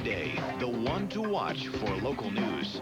Midday, the one to watch for local news.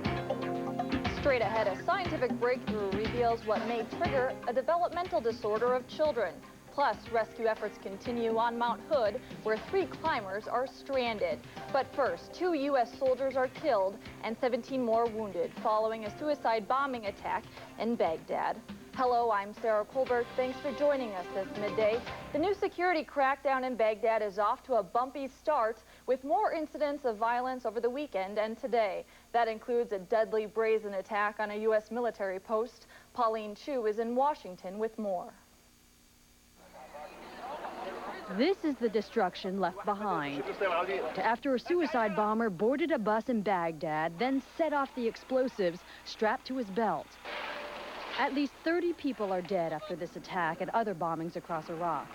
Straight ahead, a scientific breakthrough reveals what may trigger a developmental disorder of children. Plus, rescue efforts continue on Mount Hood, where 3 climbers are stranded. But first, 2 U.S. soldiers are killed and 17 more wounded following a suicide bombing attack in Baghdad. Hello, I'm Sarah Colbert. Thanks for joining us this midday. The new security crackdown in Baghdad is off to a bumpy start with more incidents of violence over the weekend and today. That includes a deadly brazen attack on a U.S. military post. Pauline Chu is in Washington with more. This is the destruction left behind after a suicide bomber boarded a bus in Baghdad, then set off the explosives strapped to his belt. At least 30 people are dead after this attack and other bombings across Iraq.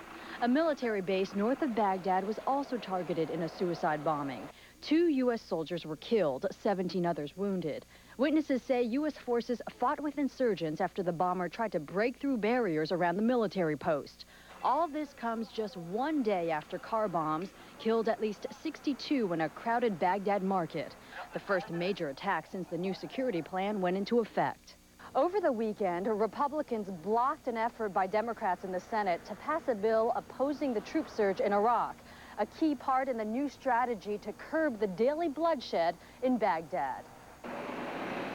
A military base north of Baghdad was also targeted in a suicide bombing. 2 U.S. soldiers were killed, 17 others wounded. Witnesses say U.S. forces fought with insurgents after the bomber tried to break through barriers around the military post. All this comes just one day after car bombs killed at least 62 in a crowded Baghdad market, the first major attack since the new security plan went into effect. Over the weekend, Republicans blocked an effort by Democrats in the Senate to pass a bill opposing the troop surge in Iraq, a key part in the new strategy to curb the daily bloodshed in Baghdad.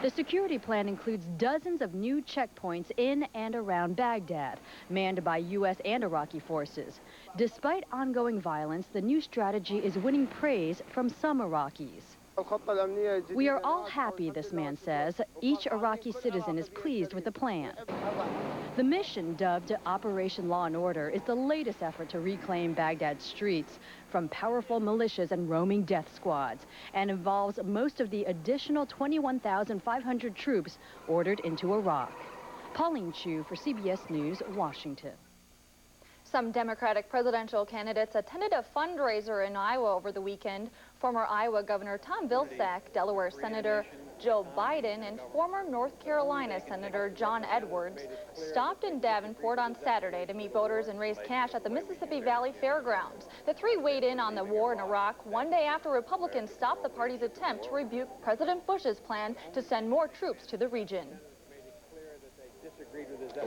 The security plan includes dozens of new checkpoints in and around Baghdad, manned by U.S. and Iraqi forces. Despite ongoing violence, the new strategy is winning praise from some Iraqis. We are all happy, this man says. Each Iraqi citizen is pleased with the plan. The mission, dubbed Operation Law and Order, is the latest effort to reclaim Baghdad's streets from powerful militias and roaming death squads, and involves most of the additional 21,500 troops ordered into Iraq. Pauline Chu for CBS News, Washington. Some Democratic presidential candidates attended a fundraiser in Iowa over the weekend. Former Iowa Governor Tom Vilsack, Delaware Senator Joe Biden, and former North Carolina Senator John Edwards stopped in Davenport on Saturday to meet voters and raise cash at the Mississippi Valley Fairgrounds. The 3 weighed in on the war in Iraq one day after Republicans stopped the party's attempt to rebuke President Bush's plan to send more troops to the region.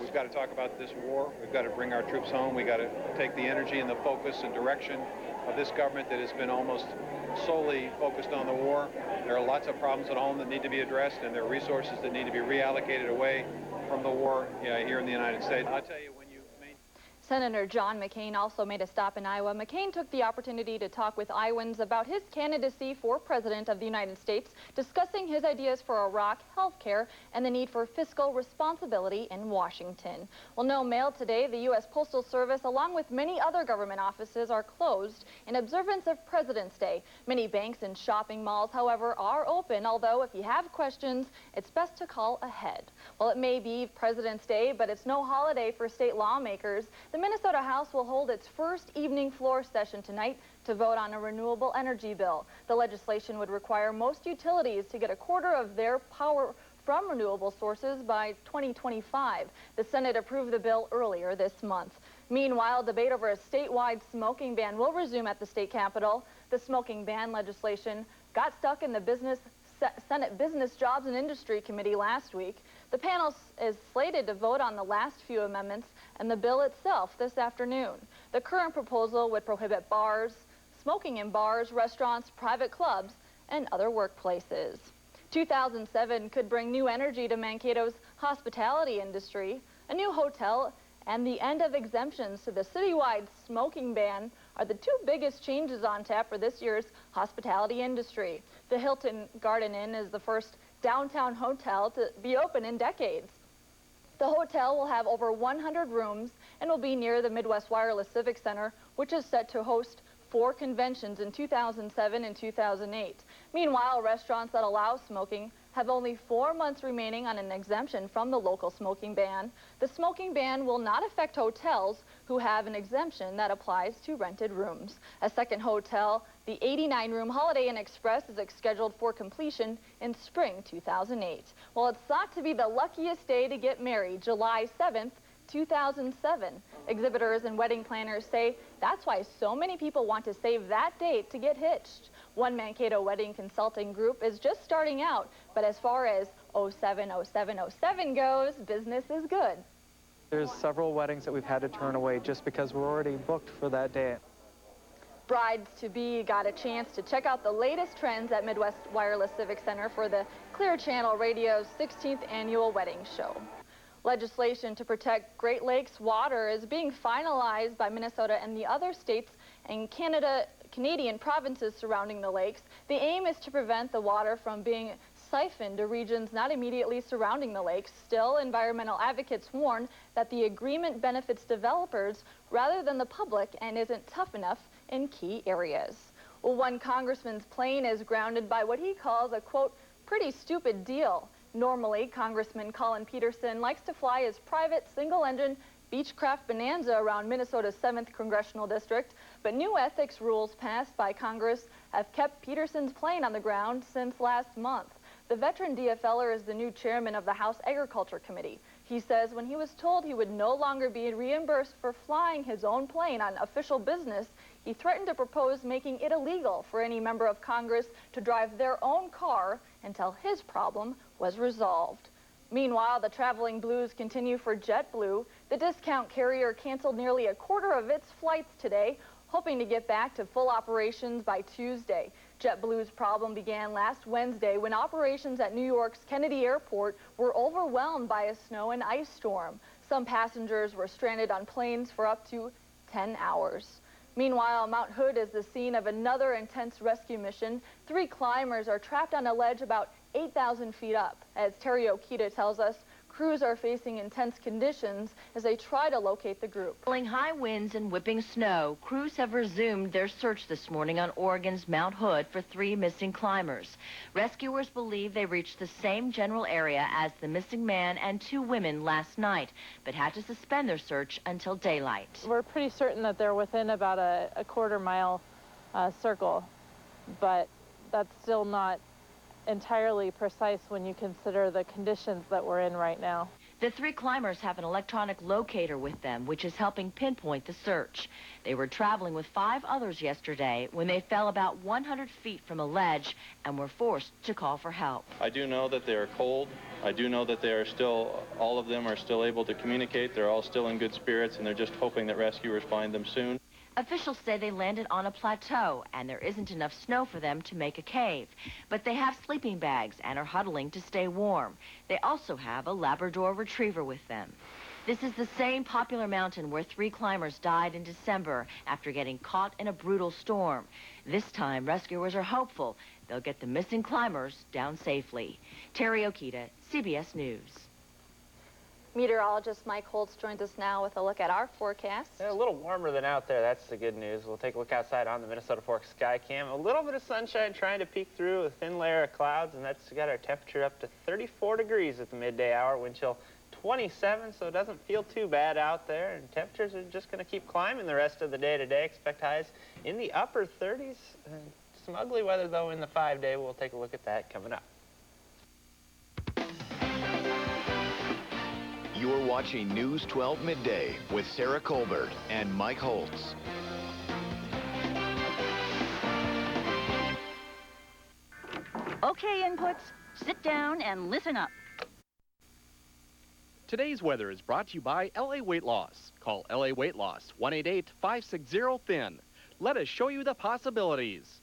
We've got to talk about this war. We've got to bring our troops home. We've got to take the energy and the focus and direction of this government that has been almost solely focused on the war. There are lots of problems at home that need to be addressed, and there are resources that need to be reallocated away from the war here in the United States. I'll tell you, Senator John McCain also made a stop in Iowa. McCain took the opportunity to talk with Iowans about his candidacy for President of the United States, discussing his ideas for Iraq, health care, and the need for fiscal responsibility in Washington. Well, no mail today. The U.S. Postal Service, along with many other government offices, are closed in observance of President's Day. Many banks and shopping malls, however, are open, although if you have questions, it's best to call ahead. Well, it may be President's Day, but it's no holiday for state lawmakers. The Minnesota House will hold its first evening floor session tonight to vote on a renewable energy bill. The legislation would require most utilities to get a quarter of their power from renewable sources by 2025. The Senate approved the bill earlier this month. Meanwhile, debate over a statewide smoking ban will resume at the state capitol. The smoking ban legislation got stuck in the Senate Business, Jobs, and Industry Committee last week. The panel is slated to vote on the last few amendments and the bill itself this afternoon. The current proposal would prohibit smoking in bars, restaurants, private clubs, and other workplaces. 2007 could bring new energy to Mankato's hospitality industry. A new hotel and the end of exemptions to the citywide smoking ban are the 2 biggest changes on tap for this year's hospitality industry. The Hilton Garden Inn is the first downtown hotel to be open in decades. The hotel will have over 100 rooms and will be near the Midwest Wireless Civic Center, which is set to host 4 conventions in 2007 and 2008. Meanwhile, restaurants that allow smoking have only 4 months remaining on an exemption from the local smoking ban. The smoking ban will not affect hotels who have an exemption that applies to rented rooms. A second hotel, the 89-room Holiday Inn Express, is scheduled for completion in spring 2008. Well, it's thought to be the luckiest day to get married. July 7th 2007. Exhibitors and wedding planners say that's why so many people want to save that date to get hitched. One Mankato wedding consulting group is just starting out, but as far as 070707 goes, business is good. There's several weddings that we've had to turn away just because we're already booked for that day. Brides-to-be got a chance to check out the latest trends at Midwest Wireless Civic Center for the Clear Channel Radio's 16th annual wedding show. Legislation to protect Great Lakes water is being finalized by Minnesota and the other states and Canadian provinces surrounding the lakes. The aim is to prevent the water from being siphoned to regions not immediately surrounding the lakes. Still, environmental advocates warn that the agreement benefits developers rather than the public and isn't tough enough in key areas. Well, one congressman's plane is grounded by what he calls a, quote, pretty stupid deal. Normally, Congressman Colin Peterson likes to fly his private single-engine Beechcraft Bonanza around Minnesota's 7th Congressional District, but new ethics rules passed by Congress have kept Peterson's plane on the ground since last month. The veteran DFLer is the new chairman of the House Agriculture Committee. He says when he was told he would no longer be reimbursed for flying his own plane on official business, he threatened to propose making it illegal for any member of Congress to drive their own car until his problem was resolved. Meanwhile, the traveling blues continue for JetBlue. The discount carrier canceled nearly a quarter of its flights today, hoping to get back to full operations by Tuesday. JetBlue's problem began last Wednesday when operations at New York's Kennedy Airport were overwhelmed by a snow and ice storm. Some passengers were stranded on planes for up to 10 hours. Meanwhile, Mount Hood is the scene of another intense rescue mission. 3 climbers are trapped on a ledge about 8,000 feet up. As Terry Okita tells us, crews are facing intense conditions as they try to locate the group. Following high winds and whipping snow, crews have resumed their search this morning on Oregon's Mount Hood for 3 missing climbers. Rescuers believe they reached the same general area as the missing man and 2 women last night, but had to suspend their search until daylight. We're pretty certain that they're within about a quarter-mile circle, but that's still not entirely precise when you consider the conditions that we're in right now. The 3 climbers have an electronic locator with them, which is helping pinpoint the search. They were traveling with 5 others yesterday when they fell about 100 feet from a ledge and were forced to call for help. I do know that they are cold. I do know that they are still, all of them are still able to communicate. They're all still in good spirits, and they're just hoping that rescuers find them soon. Officials say they landed on a plateau and there isn't enough snow for them to make a cave. But they have sleeping bags and are huddling to stay warm. They also have a Labrador Retriever with them. This is the same popular mountain where 3 climbers died in December after getting caught in a brutal storm. This time, rescuers are hopeful they'll get the missing climbers down safely. Terry Okita, CBS News. Meteorologist Mike Holtz joins us now with a look at our forecast. Yeah, a little warmer than out there. That's the good news. We'll take a look outside on the Minnesota Fork sky cam. A little bit of sunshine trying to peek through a thin layer of clouds, and that's got our temperature up to 34 degrees at the midday hour. Wind chill 27, so it doesn't feel too bad out there. And temperatures are just going to keep climbing the rest of the day today. Expect highs in the upper 30s. Some ugly weather, though, in the 5-day. We'll take a look at that coming up. You're watching News 12 Midday with Sarah Colbert and Mike Holtz. Okay, inputs, sit down and listen up. Today's weather is brought to you by LA Weight Loss. Call LA Weight Loss 1-888-560-THIN. Let us show you the possibilities.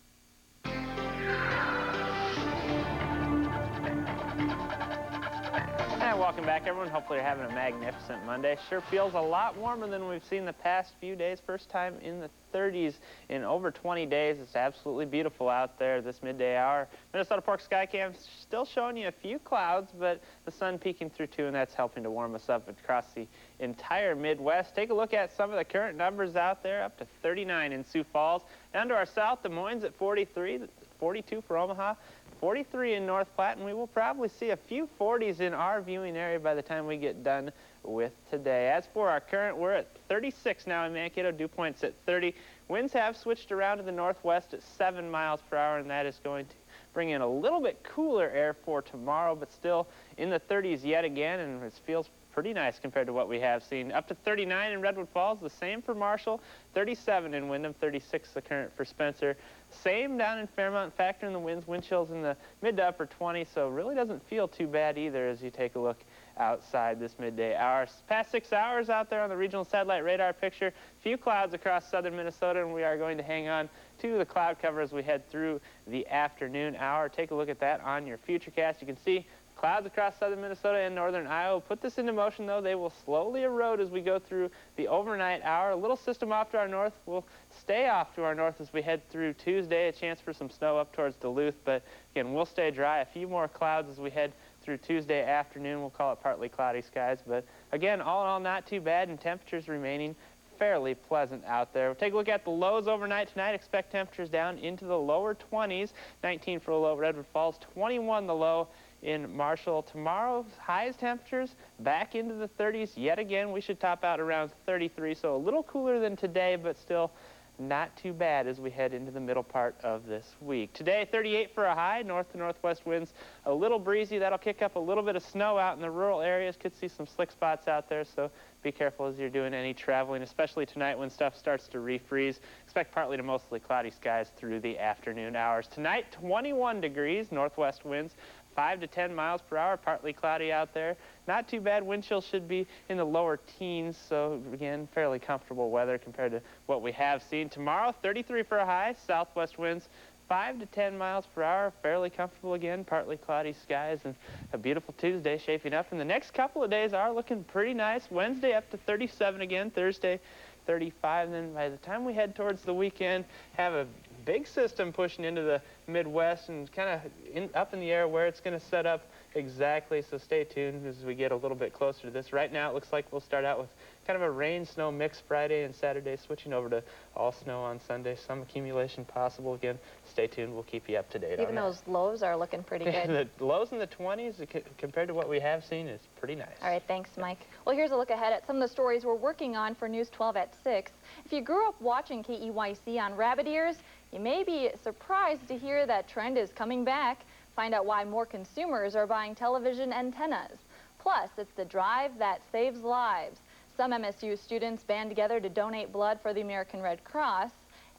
And welcome back, everyone. Hopefully you're having a magnificent Monday. Sure feels a lot warmer than we've seen the past few days. First time in the 30s in over 20 days. It's absolutely beautiful out there this midday hour. Minnesota Fork Skycam still showing you a few clouds, but the sun peeking through too, and that's helping to warm us up across the entire Midwest. Take a look at some of the current numbers out there, up to 39 in Sioux Falls. Down to our south, Des Moines at 43, 42 for Omaha. 43 in North Platte, and we will probably see a few 40s in our viewing area by the time we get done with today. As for our current, we're at 36 now in Mankato. Dew point's at 30. Winds have switched around to the northwest at 7 miles per hour, and that is going to bring in a little bit cooler air for tomorrow, but still in the 30s yet again, and it feels pretty nice compared to what we have seen. Up to 39 in Redwood Falls, the same for Marshall, 37 in Windham, 36 the current for Spencer. Same down in Fairmont, factor in the winds, wind chills in the mid to upper 20, so really doesn't feel too bad either as you take a look outside this midday hour. Past 6 hours out there on the regional satellite radar picture, few clouds across southern Minnesota, and we are going to hang on to the cloud cover as we head through the afternoon hour. Take a look at that on your Futurecast. You can see clouds across southern Minnesota and northern Iowa. Put this into motion, though. They will slowly erode as we go through the overnight hour. A little system off to our north will stay off to our north as we head through Tuesday. A chance for some snow up towards Duluth, but again, we'll stay dry. A few more clouds as we head through Tuesday afternoon. We'll call it partly cloudy skies, but again, all in all, not too bad, and temperatures remaining fairly pleasant out there. We'll take a look at the lows overnight tonight. Expect temperatures down into the lower 20s. 19 for the low Redwood Falls, 21 the low in Marshall. Tomorrow's highest temperatures back into the 30s. Yet again, we should top out around 33, so a little cooler than today, but still not too bad as we head into the middle part of this week. Today, 38 for a high, north to northwest winds, a little breezy. That'll kick up a little bit of snow out in the rural areas. Could see some slick spots out there, so be careful as you're doing any traveling, especially tonight when stuff starts to refreeze. Expect partly to mostly cloudy skies through the afternoon hours. Tonight, 21 degrees, northwest winds, 5 to 10 miles per hour, partly cloudy out there. Not too bad. Wind chill should be in the lower teens, so again, fairly comfortable weather compared to what we have seen. Tomorrow, 33 for a high, southwest winds, 5 to 10 miles per hour, fairly comfortable again, partly cloudy skies, and a beautiful Tuesday shaping up. And the next couple of days are looking pretty nice. Wednesday up to 37 again, Thursday 35, and then by the time we head towards the weekend, have a big system pushing into the Midwest and kind of up in the air where it's going to set up exactly, so stay tuned as we get a little bit closer to this. Right now it looks like we'll start out with kind of a rain-snow mix Friday and Saturday, switching over to all snow on Sunday. Some accumulation possible. Again, stay tuned. We'll keep you up to date on that. Even those lows are looking pretty good. The lows in the 20s compared to what we have seen is pretty nice. All right, thanks, Mike. Well, here's a look ahead at some of the stories we're working on for News 12 at 6. If you grew up watching KEYC on rabbit ears, you may be surprised to hear that trend is coming back. Find out why more consumers are buying television antennas. Plus, it's the drive that saves lives. Some MSU students band together to donate blood for the American Red Cross.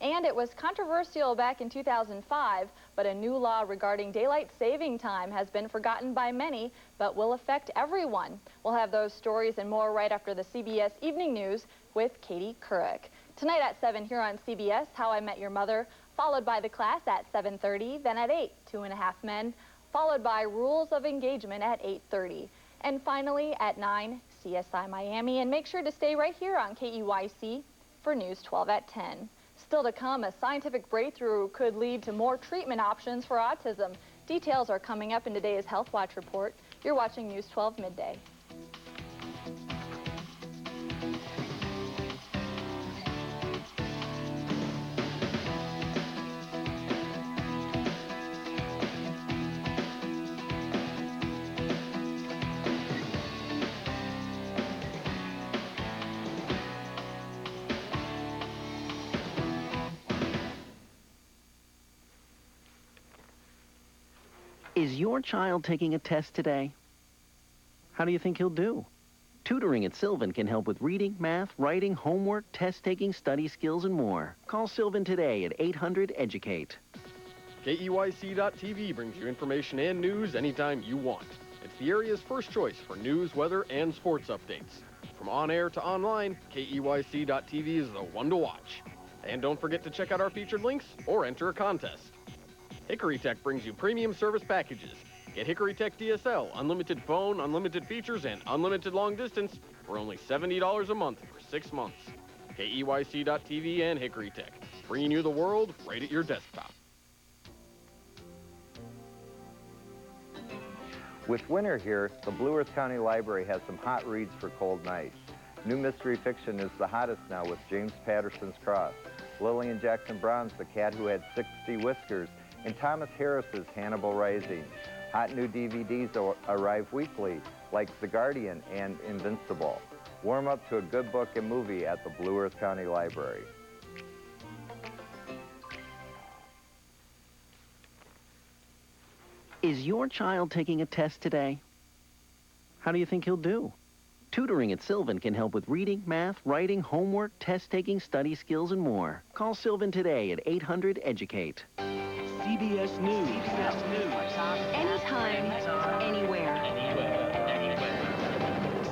And it was controversial back in 2005, but a new law regarding daylight saving time has been forgotten by many, but will affect everyone. We'll have those stories and more right after the CBS Evening News with Katie Couric. Tonight at 7 here on CBS, How I Met Your Mother, followed by The Class at 7:30, then at 8, 2.5 Men, followed by Rules of Engagement at 8:30. And finally at 9, CSI Miami, and make sure to stay right here on KEYC for News 12 at 10. Still to come, a scientific breakthrough could lead to more treatment options for autism. Details are coming up in today's Health Watch report. You're watching News 12 Midday. Is your child taking a test today? How do you think he'll do? Tutoring at Sylvan can help with reading, math, writing, homework, test-taking, study skills, and more. Call Sylvan today at 800-EDUCATE. KEYC.TV brings you information and news anytime you want. It's the area's first choice for news, weather, and sports updates. From on-air to online, KEYC.TV is the one to watch. And don't forget to check out our featured links or enter a contest. Hickory Tech brings you premium service packages. Get Hickory Tech DSL, unlimited phone, unlimited features, and unlimited long distance for only $70 a month for 6 months. KEYC.TV and Hickory Tech, bringing you the world right at your desktop. With winter here, the Blue Earth County Library has some hot reads for cold nights. New mystery fiction is the hottest now with James Patterson's Cross, Lillian Jackson Brown's The Cat Who Had 60 Whiskers, and Thomas Harris's Hannibal Rising. Hot new DVDs arrive weekly, like The Guardian and Invincible. Warm up to a good book and movie at the Blue Earth County Library. Is your child taking a test today? How do you think he'll do? Tutoring at Sylvan can help with reading, math, writing, homework, test-taking, study skills, and more. Call Sylvan today at 800-EDUCATE. CBS News. CBS News. Anytime, anywhere.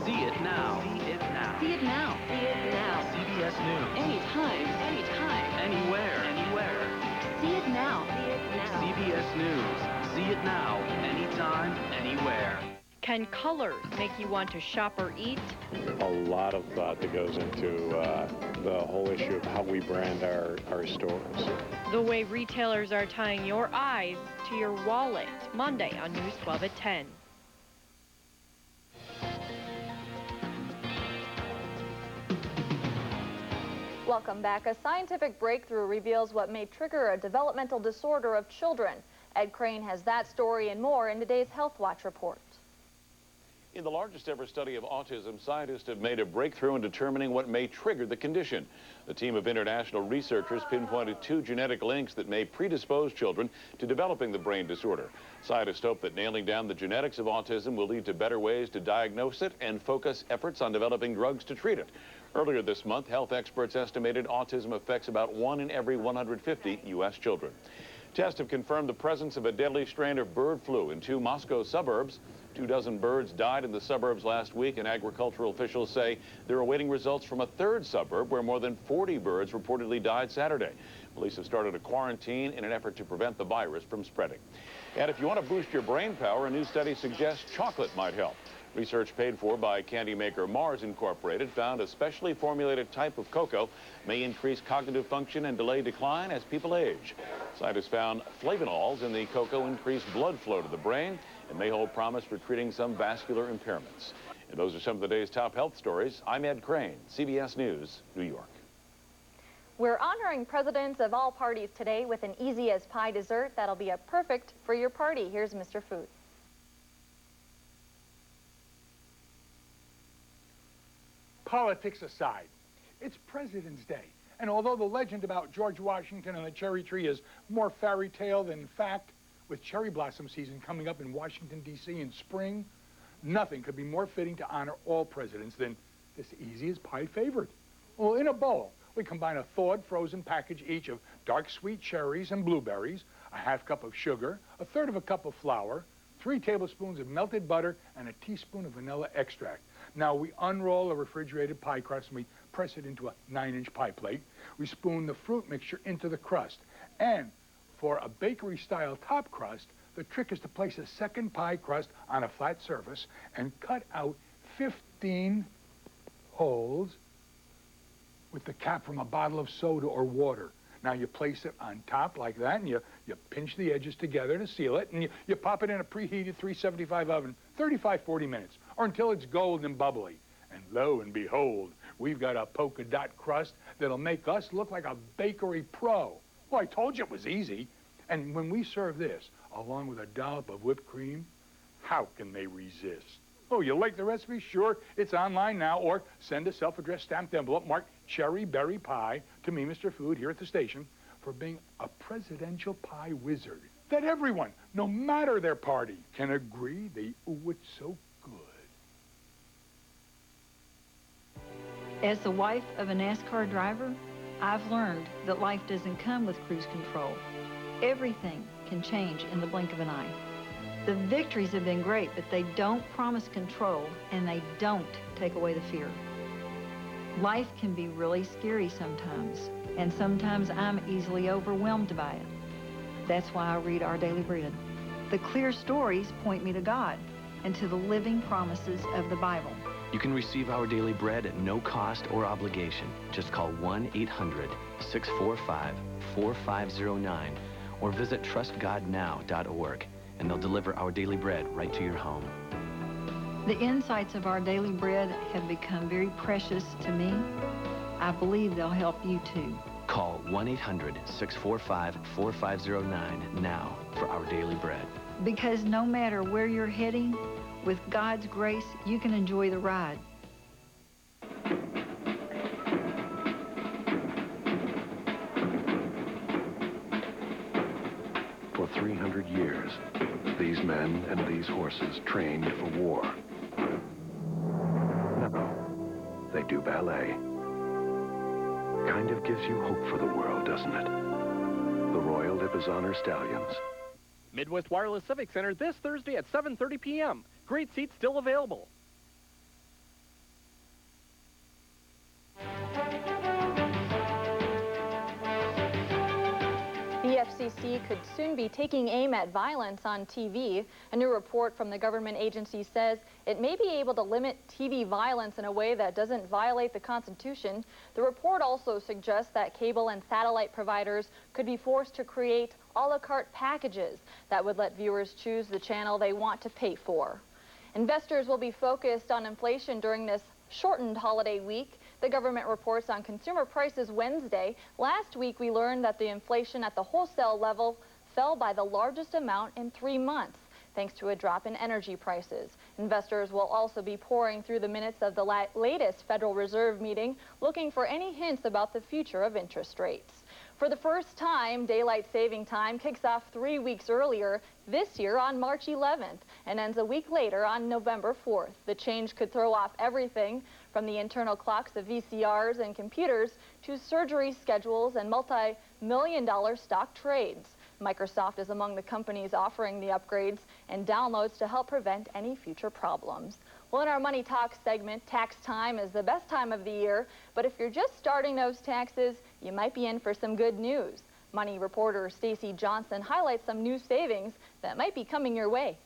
See it now. See it now. See it now. See it now. CBS News. Anytime, Anywhere. see it now. See it now. CBS News. See it now. Anytime, anywhere. Can colors make you want to shop or eat? A lot of thought that goes into the whole issue of how we brand our stores. The way retailers are tying your eyes to your wallet. Monday on News 12 at 10. Welcome back. A scientific breakthrough reveals what may trigger a developmental disorder of children. Ed Crane has that story and more in today's Health Watch report. In the largest ever study of autism, scientists have made a breakthrough in determining what may trigger the condition. The team of international researchers pinpointed 2 genetic links that may predispose children to developing the brain disorder. Scientists hope that nailing down the genetics of autism will lead to better ways to diagnose it and focus efforts on developing drugs to treat it. Earlier this month, health experts estimated autism affects about 1 in every 150 U.S. children. Tests have confirmed the presence of a deadly strain of bird flu in 2 Moscow suburbs. 24 birds died in the suburbs last week, and agricultural officials say they're awaiting results from a 3rd suburb where more than 40 birds reportedly died Saturday. Police have started a quarantine in an effort to prevent the virus from spreading. And if you want to boost your brain power, a new study suggests chocolate might help. Research paid for by candy maker Mars Incorporated found a specially formulated type of cocoa may increase cognitive function and delay decline as people age. Scientists found flavonols in the cocoa increase blood flow to the brain and may hold promise for treating some vascular impairments. And those are some of the day's top health stories. I'm Ed Crane, CBS News, New York. We're honoring presidents of all parties today with an easy as pie dessert that'll be a perfect for your party. Here's Mr. Food. Politics aside, it's President's Day. And although the legend about George Washington and the cherry tree is more fairy tale than fact, with cherry blossom season coming up in Washington, D.C. in spring, nothing could be more fitting to honor all presidents than this easy as pie favorite. Well, in a bowl, we combine a thawed frozen package each of dark sweet cherries and blueberries, a half cup of sugar, a 1/3 of a cup of flour, 3 tablespoons of melted butter, and a teaspoon of vanilla extract. Now we unroll a refrigerated pie crust and we press it into a 9-inch pie plate. We spoon the fruit mixture into the crust. And for a bakery-style top crust, the trick is to place a second pie crust on a flat surface and cut out 15 holes with the cap from a bottle of soda or water. Now you place it on top like that, and you pinch the edges together to seal it, and you pop it in a preheated 375 oven, 35-40 minutes, or until it's golden and bubbly. And lo and behold, we've got a polka dot crust that'll make us look like a bakery pro. Well, I told you it was easy. And when we serve this, along with a dollop of whipped cream, how can they resist? Oh, you like the recipe? Sure, it's online now, or send a self-addressed stamped envelope marked Cherry Berry Pie to me, Mr. Food, here at the station, for being a presidential pie wizard that everyone, no matter their party, can agree they ooh, it's so good. As the wife of a NASCAR driver, I've learned that life doesn't come with cruise control. Everything can change in the blink of an eye. The victories have been great, but they don't promise control, and they don't take away the fear. Life can be really scary sometimes, and sometimes I'm easily overwhelmed by it. That's why I read Our Daily Bread. The clear stories point me to God and to the living promises of the Bible. You can receive Our Daily Bread at no cost or obligation. Just call 1-800-645-4509 or visit trustgodnow.org, and they'll deliver Our Daily Bread right to your home. The insights of Our Daily Bread have become very precious to me. I believe they'll help you too. Call 1-800-645-4509 now for Our Daily Bread. Because no matter where you're heading, with God's grace, you can enjoy the ride. For 300 years, these men and these horses trained for war. Now, Ballet. Kind of gives you hope for the world, doesn't it? The Royal Lipizzaner Stallions. Midwest Wireless Civic Center this Thursday at 7:30 p.m. Great seats still available. The FCC could soon be taking aim at violence on TV. A new report from the government agency says it may be able to limit TV violence in a way that doesn't violate the Constitution. The report also suggests that cable and satellite providers could be forced to create a la carte packages that would let viewers choose the channel they want to pay for. Investors will be focused on inflation during this shortened holiday week. The government reports on consumer prices Wednesday. Last week, we learned that the inflation at the wholesale level fell by the largest amount in 3 months, thanks to a drop in energy prices. Investors will also be pouring through the minutes of the latest Federal Reserve meeting, looking for any hints about the future of interest rates. For the first time, daylight saving time kicks off 3 weeks earlier this year on March 11th and ends a week later on November 4th. The change could throw off everything from the internal clocks of VCRs and computers to surgery schedules and multi-million-dollar stock trades. Microsoft is among the companies offering the upgrades and downloads to help prevent any future problems. Well, in our Money Talks segment, tax time is the best time of the year, but if you're just starting those taxes, you might be in for some good news. Money reporter Stacy Johnson highlights some new savings that might be coming your way.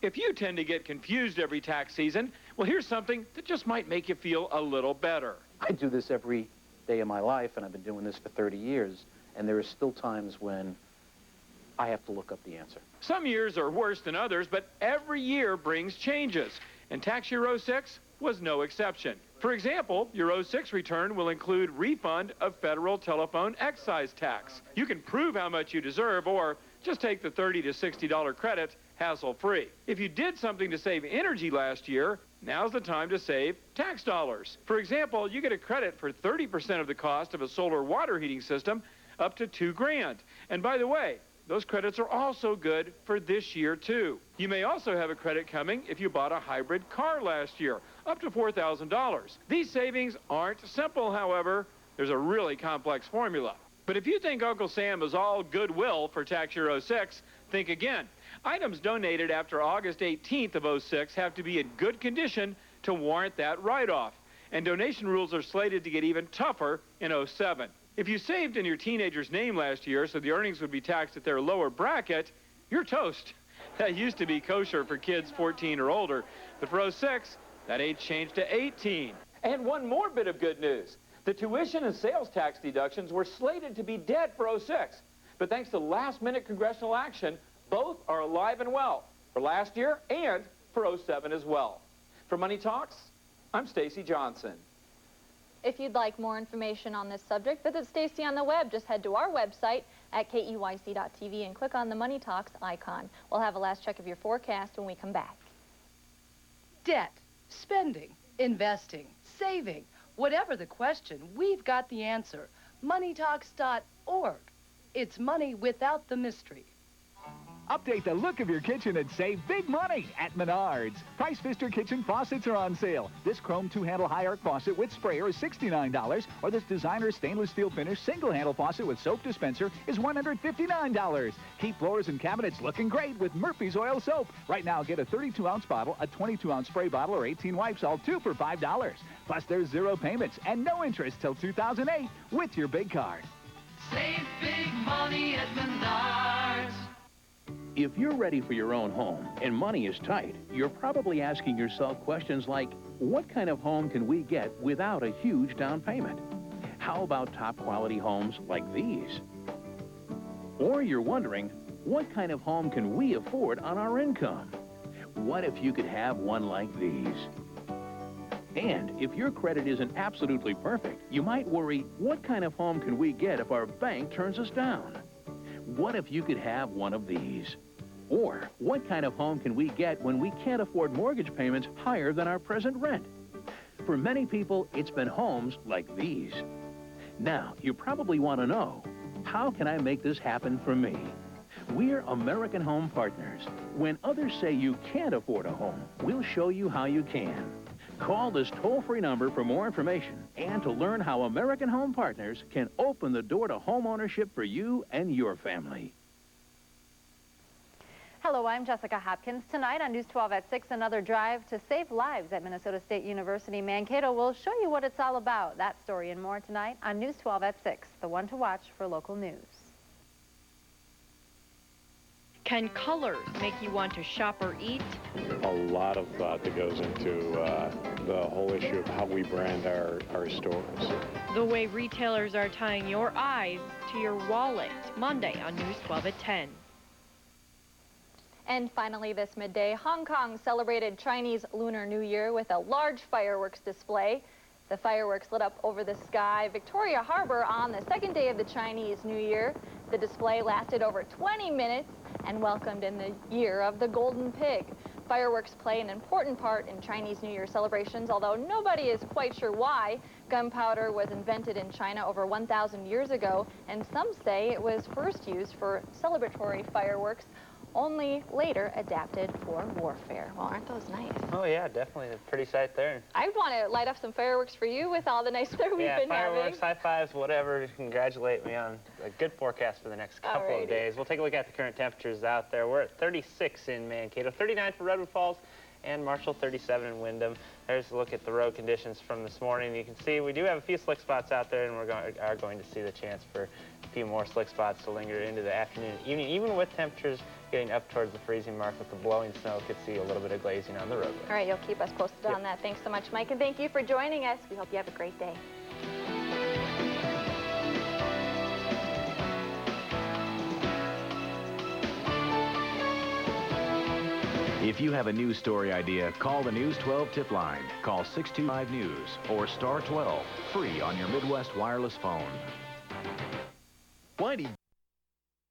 If you tend to get confused every tax season, well, here's something that just might make you feel a little better. I do this every day of my life, and I've been doing this for 30 years, and there are still times when I have to look up the answer. Some years are worse than others, but every year brings changes, and tax year 06 was no exception. For example, your 06 return will include refund of federal telephone excise tax. You can prove how much you deserve or just take the $30 to $60 credit hassle-free. If you did something to save energy last year, now's the time to save tax dollars. For example, you get a credit for 30% of the cost of a solar water heating system up to $2 grand. And by the way, those credits are also good for this year, too. You may also have a credit coming if you bought a hybrid car last year, up to $4,000. These savings aren't simple, however. There's a really complex formula. But if you think Uncle Sam is all goodwill for tax year 06, think again. Items donated after August 18th of 06 have to be in good condition to warrant that write-off. And donation rules are slated to get even tougher in 07. If you saved in your teenager's name last year so the earnings would be taxed at their lower bracket, you're toast. That used to be kosher for kids 14 or older. But for 06, that age changed to 18. And one more bit of good news. The tuition and sales tax deductions were slated to be dead for 06. But thanks to last-minute congressional action, both are alive and well for last year and for 07 as well. For Money Talks, I'm Stacy Johnson. If you'd like more information on this subject, visit Stacy on the web. Just head to our website at KEYC.TV and click on the Money Talks icon. We'll have a last check of your forecast when we come back. Debt, spending, investing, saving, whatever the question, we've got the answer. MoneyTalks.org. It's money without the mystery. Update the look of your kitchen and save big money at Menards. Price Pfister kitchen faucets are on sale. This chrome 2-handle high arc faucet with sprayer is $69, or this designer stainless steel finish single-handle faucet with soap dispenser is $159. Keep floors and cabinets looking great with Murphy's Oil Soap. Right now, get a 32-ounce bottle, a 22-ounce spray bottle, or 18 wipes, all 2 for $5. Plus, there's 0 payments and no interest till 2008 with your big card. Save big money at Menards. If you're ready for your own home and money is tight, you're probably asking yourself questions like, what kind of home can we get without a huge down payment? How about top quality homes like these? Or you're wondering, what kind of home can we afford on our income? What if you could have one like these? And if your credit isn't absolutely perfect, you might worry, what kind of home can we get if our bank turns us down? What if you could have one of these? Or what kind of home can we get when we can't afford mortgage payments higher than our present rent? For many people, it's been homes like these. Now, you probably want to know, how can I make this happen for me? We're American Home Partners. When others say you can't afford a home, we'll show you how you can. Call this toll-free number for more information and to learn how American Home Partners can open the door to home ownership for you and your family. Hello, I'm Jessica Hopkins. Tonight on News 12 at 6, another drive to save lives at Minnesota State University. Mankato will show you what it's all about. That story and more tonight on News 12 at 6, the one to watch for local news. Can colors make you want to shop or eat? A lot of thought that goes into the whole issue of how we brand our stores. The way retailers are tying your eyes to your wallet. Monday on News 12 at 10. And finally this midday, Hong Kong celebrated Chinese Lunar New Year with a large fireworks display. The fireworks lit up over the sky Victoria Harbor on the second day of the Chinese New Year. The display lasted over 20 minutes and welcomed in the year of the Golden Pig. Fireworks play an important part in Chinese New Year celebrations, although nobody is quite sure why. Gunpowder was invented in China over 1,000 years ago, and some say it was first used for celebratory fireworks, only later adapted for warfare. Well, aren't those nice? Oh, yeah, definitely a pretty sight there. I want to light up some fireworks for you with all the nice weather we've been fireworks, having. high fives, whatever. Congratulate me on a good forecast for the next couple of days. We'll take a look at the current temperatures out there. We're at 36 in Mankato, 39 for Redwood Falls, and Marshall 37 in Windham. There's a look at the road conditions from this morning. You can see we do have a few slick spots out there, and are going to see the chance for a few more slick spots to linger into the afternoon and evening. Even with temperatures getting up towards the freezing mark with the blowing snow, could see a little bit of glazing on the roadway. All right, you'll keep us posted on that. Thanks so much, Mike, and thank you for joining us. We hope you have a great day. If you have a news story idea, call the News 12 tip line. Call 625 News or star 12, free on your Midwest wireless phone. Whitey